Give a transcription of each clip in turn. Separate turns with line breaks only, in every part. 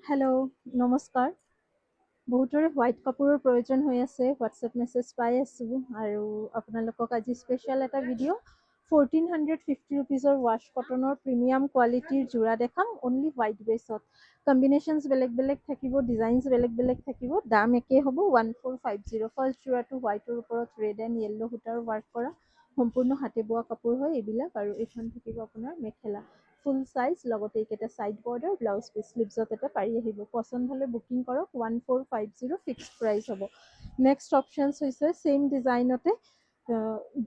Hello' নমস্কাৰ। বহুতৰে white কাপোৰৰ প্ৰয়োজন হৈ আছে, হোৱাটছএপ মেছেজ পাই আছোঁ আৰু আপোনালোকক আজি স্পেচিয়েল এটা ভিডিঅ' 1450 ৰুপিজৰ ৱাছ কটনৰ প্ৰিমিয়াম কোৱালিটিৰ যোৰা দেখাম, অনলি হোৱাইট বেছত। কম্বিনেশ্যনছ বেলেগ বেলেগ থাকিব, ডিজাইনছ বেলেগ বেলেগ থাকিব, দাম একেই হ'ব 1450। ফাৰ্ষ্ট যোৰাটো হোৱাইটৰ ওপৰত ৰেড এণ্ড য়েল্ল' সূতাৰ ৱাৰ্ক কৰা সম্পূৰ্ণ হাতে বোৱা কাপোৰ হয় এইবিলাক। আৰু এইখন থাকিব আপোনাৰ মেখেলা ফুল সাইজ, লগতে এইকেইটা সাইড বৰ্ডাৰ, ব্লাউজ পিচ স্লিভছত এটা পাৰি আহিব। পচন্দ হ'লে বুকিং কৰক, 1450 ফিক্সড প্ৰাইচ হ'ব। নেক্সট অপশ্যনছ হৈছে ছেইম ডিজাইনতে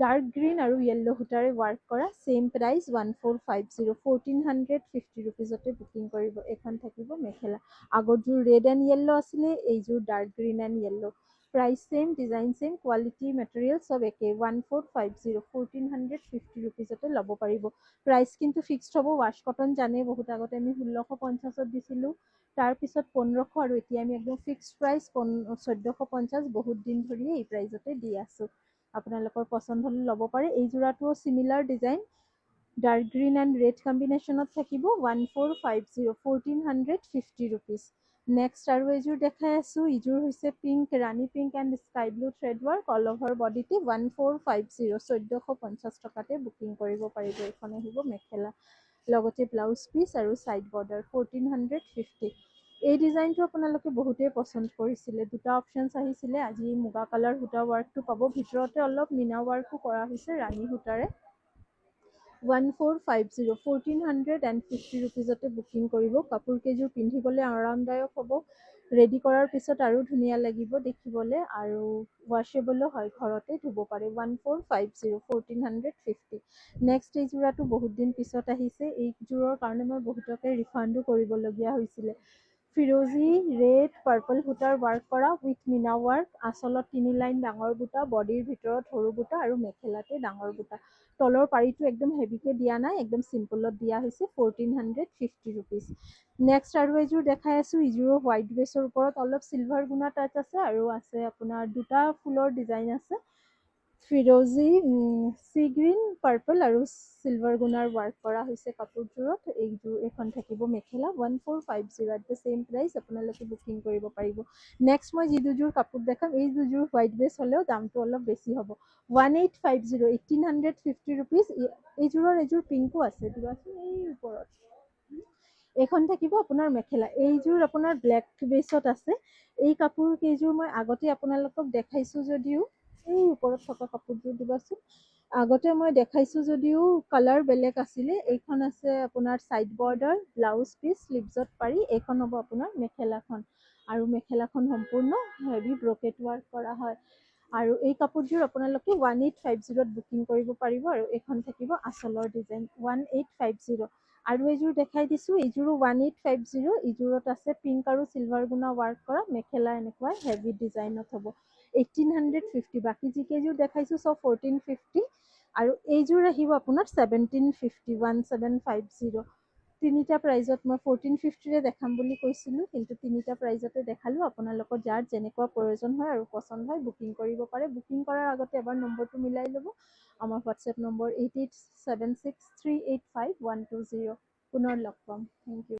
ডাৰ্ক গ্ৰীণ আৰু য়েল্ল' সূতাৰে ৱাৰ্ক কৰা, ছেইম প্ৰাইচ 1450, 1450 ৰুপিজতে বুকিং কৰিব। এইখন থাকিব মেখেলা। আগৰযোৰ ৰেড এণ্ড য়েল্ল' আছিলে, এইযোৰ dark green and yellow'. Price same, design same, quality material চব একে। 1450, 1450 ৰুপিজতে ল'ব পাৰিব। প্ৰাইচ কিন্তু ফিক্সড হ'ব। ৱাছ কটন জানেই, বহুত আগতে আমি 1650ত দিছিলোঁ, তাৰপিছত 1500, আৰু এতিয়া আমি একদম ফিক্সড প্ৰাইচ 1450 বহুত দিন ধৰি এই প্ৰাইজতে দি আছোঁ। আপোনালোকৰ পচন্দ হ'লে ল'ব পাৰে। এই যোৰাটোও similar design, dark green and red কম্বিনেশ্যনত থাকিব, 1450, 1450 ৰুপিজ। নেক্সট আৰু এইযোৰ দেখাই আছোঁ, ইযোৰ হৈছে pink, Rani pink and sky blue thread work all over বডিতে, 1450, 1450 টকাতে বুকিং কৰিব পাৰিব। এইখন আহিব মেখেলা, লগতে ব্লাউজ পিচ আৰু ছাইড বৰ্ডাৰ, 1450। এই ডিজাইনটো আপোনালোকে বহুতেই পচন্দ কৰিছিলে, দুটা অপশ্যনছ আহিছিলে। আজি মুগা কালাৰ সূতা ৱাৰ্কটো পাব, ভিতৰতে অলপ মীনা ৱাৰ্কো কৰা হৈছে ৰাণী সূতাৰে। 1450, 1450 ৰুপিজতে বুকিং কৰিব। কাপোৰ কেইযোৰ পিন্ধিবলৈ আৰামদায়ক হ'ব, ৰেডি কৰাৰ পিছত আৰু ধুনীয়া লাগিব দেখিবলৈ, আৰু ৱাশ্বেবলো হয়, ঘৰতে ধুব পাৰে। 1450, 1450। নেক্সট এই যোৰাটো বহুত দিন পিছত আহিছে, এইযোৰৰ কাৰণে মই বহুতকে ৰিফাণ্ডো কৰিবলগীয়া হৈছিলে। ফিৰোজি, ৰেড, পাৰ্পল সূতাৰ ৱাৰ্ক কৰা উইথ মীনা ৱাৰ্ক, আঁচলত 3 লাইন ডাঙৰ বুটা, বডিৰ ভিতৰত সৰু বুটা আৰু মেখেলাতে ডাঙৰ বুটা। তলৰ পাৰিটো একদম হেভিকে দিয়া নাই, একদম চিম্পলত দিয়া হৈছে, 1450 ৰুপিজ। নেক্সট আৰু এইযোৰ দেখাই আছোঁ, ইযোৰো হোৱাইট বেছৰ ওপৰত অলপ চিলভাৰ গুণা টাচ আছে, আৰু আছে আপোনাৰ দুটা ফুলৰ ডিজাইন আছে, ফিৰোজি, চি গ্ৰীণ, পাৰ্পল আৰু চিলভাৰ গুণাৰ ৱাৰ্ক কৰা হৈছে কাপোৰযোৰত। এইখন থাকিব মেখেলা, 1450 এট দ্য ছেইম প্ৰাইচ, আপোনালোকে বুকিং কৰিব পাৰিব। নেক্সট মই যি দুযোৰ কাপোৰ দেখাম, এই দুযোৰ হোৱাইট বেছ হ'লেও দামটো অলপ বেছি হ'ব, 1850, 1850 ৰুপিজ। এইযোৰৰ এযোৰ পিংকো আছে, দিবাচোন এই ওপৰত। এইখন থাকিব আপোনাৰ মেখেলা, এইযোৰ আপোনাৰ ব্লেক বেছত আছে। এই কাপোৰ কেইযোৰ মই আগতে আপোনালোকক দেখাইছোঁ যদিও, এই ওপৰত থকা কাপোৰযোৰ দিবাচোন। আগতে মই দেখাইছোঁ যদিও কালাৰ বেলেগ আছিলে। এইখন আছে আপোনাৰ ছাইড বৰ্ডাৰ, ব্লাউজ পিচ স্লিভছত পাৰি, এইখন হ'ব আপোনাৰ মেখেলাখন। আৰু মেখেলাখন সম্পূৰ্ণ হেভি ব্ৰকেট ৱাৰ্ক কৰা হয়। আৰু এই কাপোৰযোৰ আপোনালোকে 1850ত বুকিং কৰিব পাৰিব, আৰু এইখন থাকিব আঁচলৰ ডিজাইন, 1850। আৰু এইযোৰ দেখাই দিছোঁ, এইযোৰো 1850, ইযোৰত আছে পিংক আৰু চিলভাৰ গুণা ৱাৰ্ক কৰা, মেখেলা এনেকুৱা হেভি ডিজাইনত হ'ব, 1850। বাকী যিকেইযোৰ দেখাইছোঁ চব 1450, আৰু এইযোৰ আহিব আপোনাৰ 1750, 1750। তিনিটা প্ৰাইজত মই 1450ৰে দেখাম বুলি কৈছিলোঁ, কিন্তু তিনিটা প্ৰাইজতে দেখালোঁ। আপোনালোকৰ যাৰ যেনেকুৱা প্ৰয়োজন হয় আৰু পচন্দ হয় বুকিং কৰিব পাৰে। বুকিং কৰাৰ আগতে এবাৰ নম্বৰটো মিলাই ল'ব। আমাৰ হোৱাটছএপ নম্বৰ 8876385120। পুনৰ লগ পাম, থেংক ইউ।